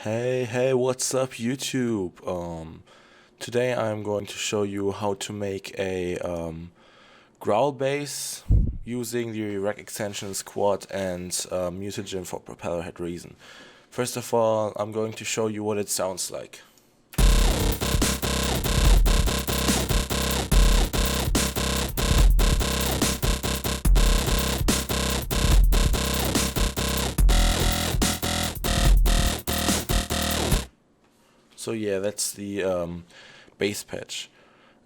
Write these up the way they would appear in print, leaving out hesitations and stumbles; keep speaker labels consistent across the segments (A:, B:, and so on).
A: Hey, what's up YouTube? Today I'm going to show you how to make a Growl bass using the rec extensions Quad and Mutagen for propeller head reason. First of all, I'm going to show you what it sounds like. So yeah, that's the bass patch.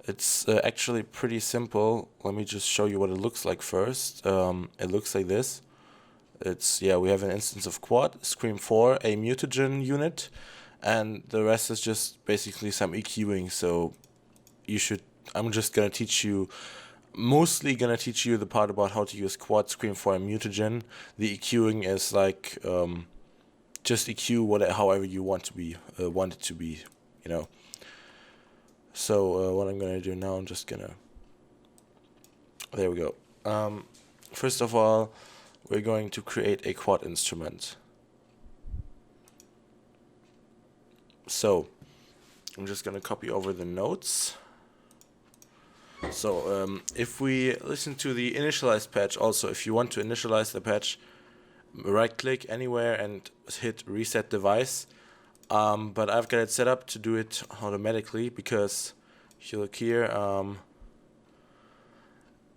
A: It's actually pretty simple. Let me just show you what it looks like first. It looks like this. We have an instance of Quad, Scream 4, a Mutagen unit, and the rest is just basically some EQing. So I'm just gonna teach you, mostly gonna teach you the part about how to use Quad, Scream 4, and Mutagen. The EQing is like just EQ however you want it to be, you know. So what I'm gonna do now, I'm just gonna. There we go. First of all, we're going to create a quad instrument. So I'm just gonna copy over the notes. So if we listen to the initialize patch, also if you want to initialize the patch, right click anywhere and hit reset device. But I've got it set up to do it automatically because if you look here,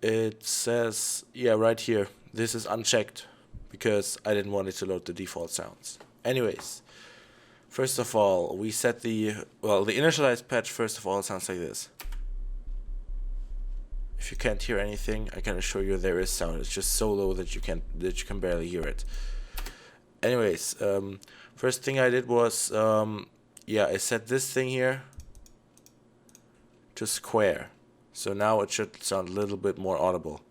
A: it says, yeah, right here, this is unchecked because I didn't want it to load the default sounds. Anyways, first of all, we set the initialized patch. First of all, sounds like this. If you can't hear anything, I can assure you there is sound. It's just so low that you can barely hear it. Anyways, first thing I did was I set this thing here to square. So now it should sound a little bit more audible.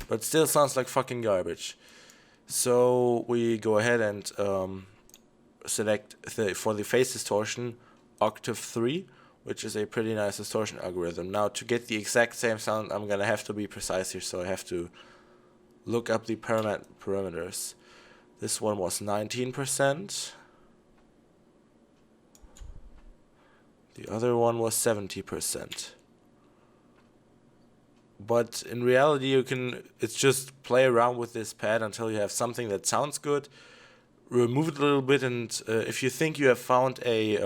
A: But still sounds like fucking garbage. So we go ahead and select for the phase distortion octave 3, which is a pretty nice distortion algorithm. Now to get the exact same sound, I'm gonna have to be precise here, so I have to look up the parameters. This one was 19%. The other one was 70%. But in reality, it's just play around with this pad until you have something that sounds good. Remove it a little bit, and if you think you have found a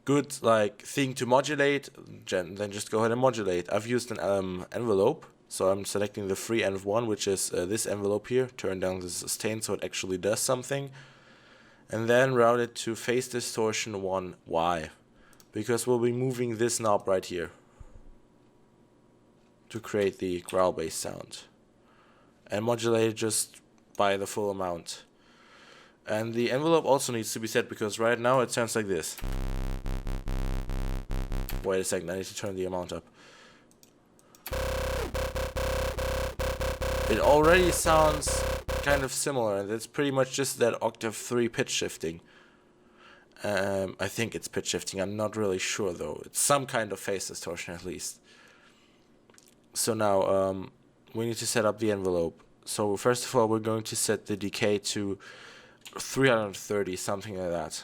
A: good thing to modulate, then just go ahead and modulate. I've used an envelope, so I'm selecting the free env1, which is this envelope here. Turn down the sustain so it actually does something, and then route it to phase distortion 1Y, because we'll be moving this knob right here to create the growl bass sound, and modulate it just by the full amount. And the envelope also needs to be set because right now it sounds like this. Wait a second, I need to turn the amount up. It already sounds kind of similar, and it's pretty much just that octave 3 pitch shifting. I think it's pitch shifting, I'm not really sure though. It's some kind of phase distortion at least. So now we need to set up the envelope. So first of all, we're going to set the decay to 330, something like that.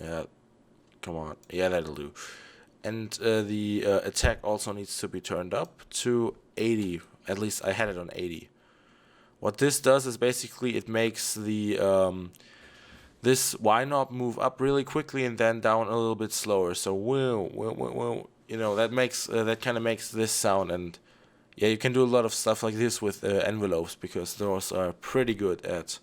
A: Yeah, come on. Yeah, that'll do. And the attack also needs to be turned up to 80. At least I had it on 80. What this does is basically it makes the this Y knob move up really quickly and then down a little bit slower. So you know, that kind of makes this sound. And yeah, you can do a lot of stuff like this with envelopes because those are pretty good at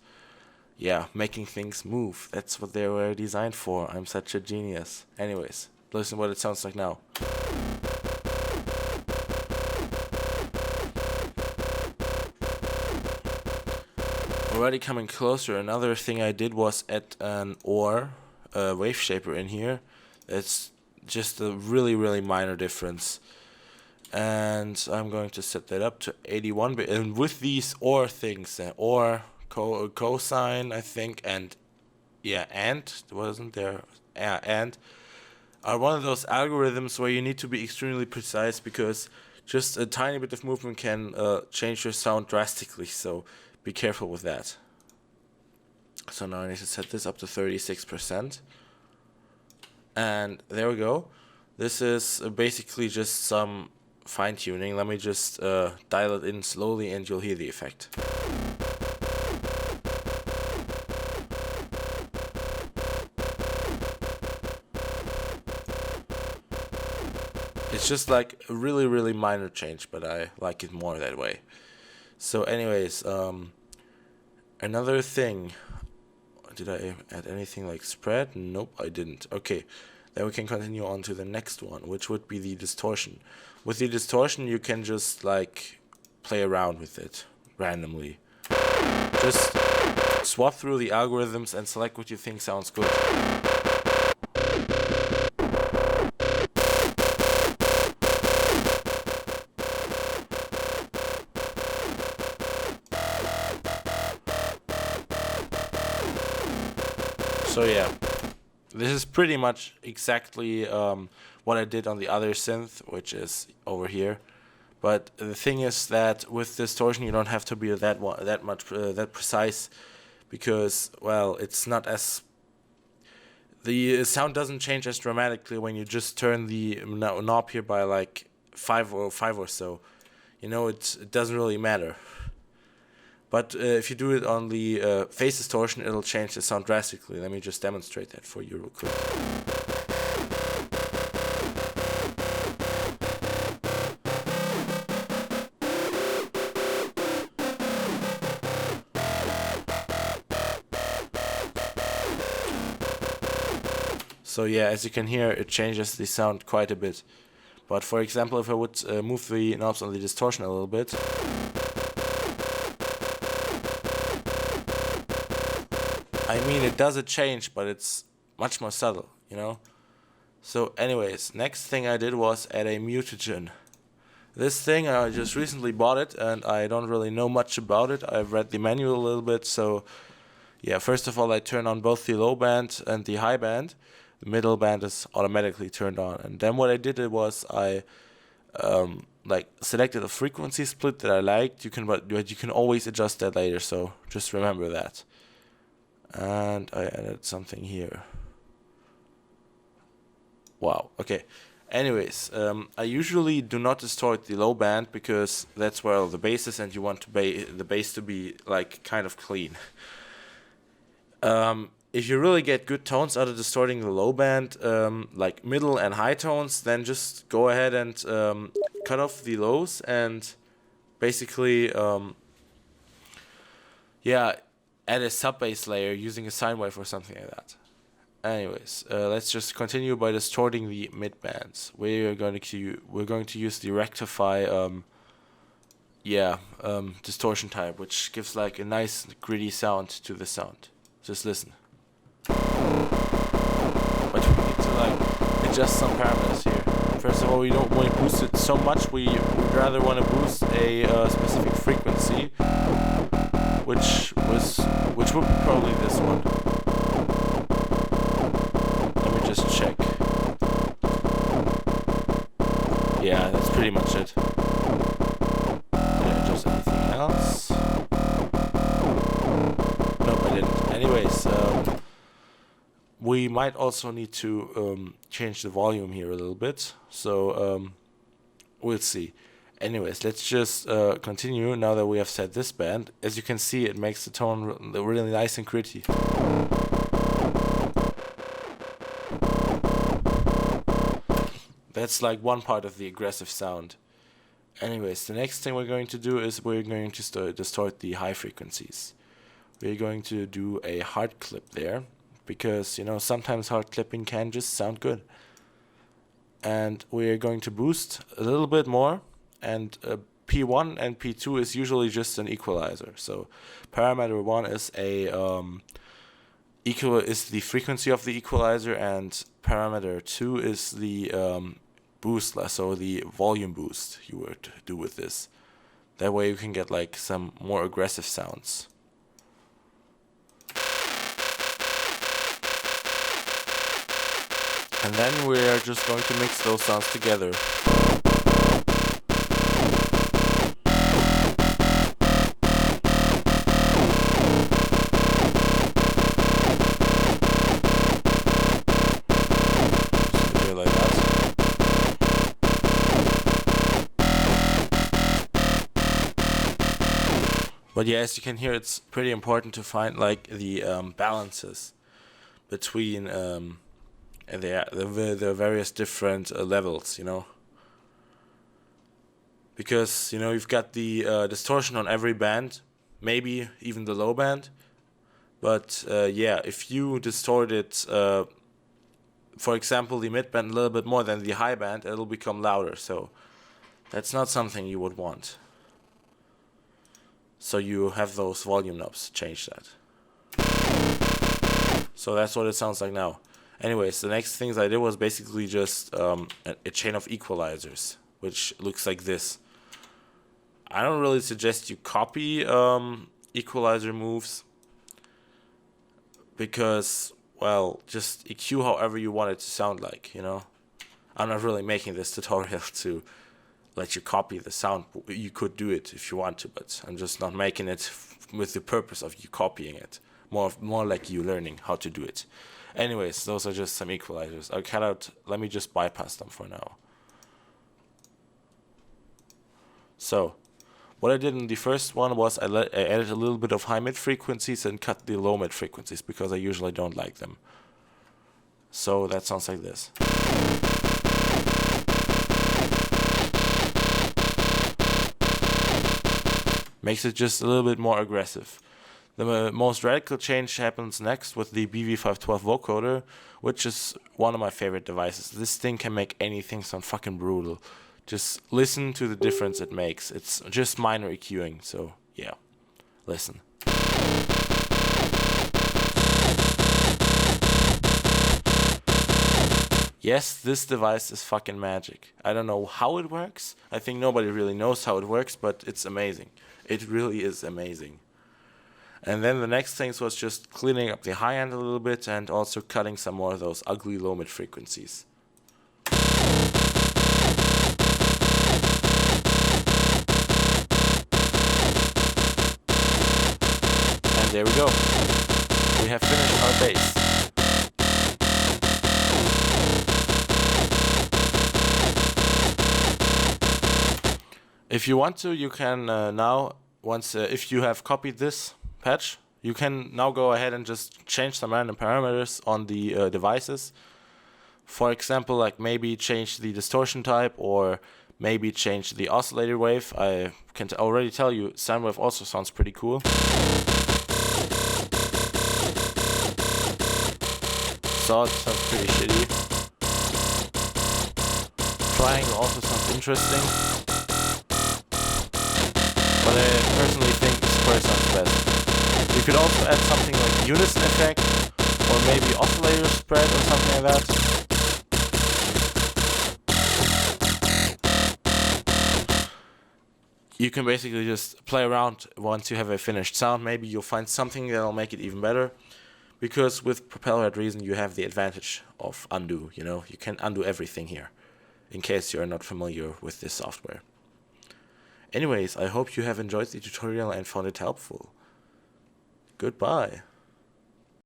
A: making things move. That's what they were designed for. I'm such a genius. Anyways, listen what it sounds like now. Already coming closer. Another thing I did was add an OR wave shaper in here. It's just a really minor difference. And I'm going to set that up to 81. And with these OR things, OR cosine, I think, and wasn't there? And are one of those algorithms where you need to be extremely precise because just a tiny bit of movement can change your sound drastically. So be careful with that. So now I need to set this up to 36%. And there we go. This is basically just some fine-tuning. Let me just dial it in slowly and you'll hear the effect. It's just like a really, really minor change, but I like it more that way. So anyways, another thing. Did I add anything like spread? Nope, I didn't. Okay, then we can continue on to the next one, which would be the distortion. With the distortion, you can just like play around with it randomly. Just swap through the algorithms and select what you think sounds good. So yeah, this is pretty much exactly what I did on the other synth, which is over here. But the thing is that with distortion, you don't have to be that precise, because well, it's not as the sound doesn't change as dramatically when you just turn the knob here by like 5 or so. You know, it doesn't really matter. But if you do it on the phase distortion, it'll change the sound drastically. Let me just demonstrate that for you real quick. So yeah, as you can hear, it changes the sound quite a bit. But for example, if I would move the knobs on the distortion a little bit, I mean, it does a change, but it's much more subtle, you know? So anyways, next thing I did was add a Mutagen. This thing, I just recently bought it, and I don't really know much about it. I've read the manual a little bit, so yeah, first of all, I turn on both the low band and the high band. The middle band is automatically turned on. And then what I did was I like selected a frequency split that I liked. But you can always adjust that later, so just remember that. And I added something here. Wow, okay. Anyways, I usually do not distort the low band because that's where the bass is and you want the bass to be like kind of clean. If you really get good tones out of distorting the low band, like middle and high tones, then just go ahead and cut off the lows and basically, yeah, add a sub-bass layer using a sine wave or something like that. Anyways, let's just continue by distorting the mid bands. We're going to use the rectify distortion type, which gives like a nice gritty sound to the sound. Just listen. But we need to like adjust some parameters here. First of all, we don't want to boost it so much. We would rather want to boost a specific frequency, which would be probably this one. Let me just check. Yeah, that's pretty much it. Did I adjust anything else? Nope, I didn't. Anyways, we might also need to change the volume here a little bit. So we'll see. Anyways, let's just continue now that we have set this band. As you can see, it makes the tone really nice and gritty. That's like one part of the aggressive sound. Anyways, the next thing we're going to do is we're going to distort the high frequencies. We're going to do a hard clip there, because, you know, sometimes hard clipping can just sound good. And we're going to boost a little bit more, and P1 and P2 is usually just an equalizer. So parameter 1 is is the frequency of the equalizer, and parameter 2 is the boost, so the volume boost you would do with this. That way you can get like some more aggressive sounds. And then we're just going to mix those sounds together. But yeah, as you can hear, it's pretty important to find like the balances between the various different levels, you know. Because, you know, you've got the distortion on every band, maybe even the low band. But yeah, if you distort it, for example, the mid band a little bit more than the high band, it'll become louder. So that's not something you would want. So you have those volume knobs, change that. So that's what it sounds like now. Anyways, the next things I did was basically just a chain of equalizers, which looks like this. I don't really suggest you copy equalizer moves, because, well, just EQ however you want it to sound like, you know. I'm not really making this tutorial to let you copy the sound. You could do it if you want to, but I'm just not making it with the purpose of you copying it. More like you learning how to do it. Anyways, those are just some equalizers. I'll cut out, let me just bypass them for now. So, what I did in the first one was I added a little bit of high mid frequencies and cut the low mid frequencies, because I usually don't like them. So that sounds like this. Makes it just a little bit more aggressive. The most radical change happens next with the BV512 vocoder, which is one of my favorite devices. This thing can make anything sound fucking brutal. Just listen to the difference it makes. It's just minor EQing, so yeah, listen. Yes, this device is fucking magic. I don't know how it works. I think nobody really knows how it works, but it's amazing. It really is amazing. And then the next things was just cleaning up the high end a little bit and also cutting some more of those ugly low mid frequencies. And there we go. We have finished our bass. If you want to, you can now, if you have copied this patch, you can now go ahead and just change some random parameters on the devices. For example, like maybe change the distortion type, or maybe change the oscillator wave. I can already tell you, sine wave also sounds pretty cool. So it sounds pretty shitty. Triangle also sounds interesting, but I personally think square sounds best. You could also add something like unison effect, or maybe oscillator spread or something like that. You can basically just play around once you have a finished sound. Maybe you'll find something that'll make it even better. Because with Propeller Head Reason you have the advantage of undo, you know. You can undo everything here, in case you're not familiar with this software. Anyways, I hope you have enjoyed the tutorial and found it helpful. Goodbye.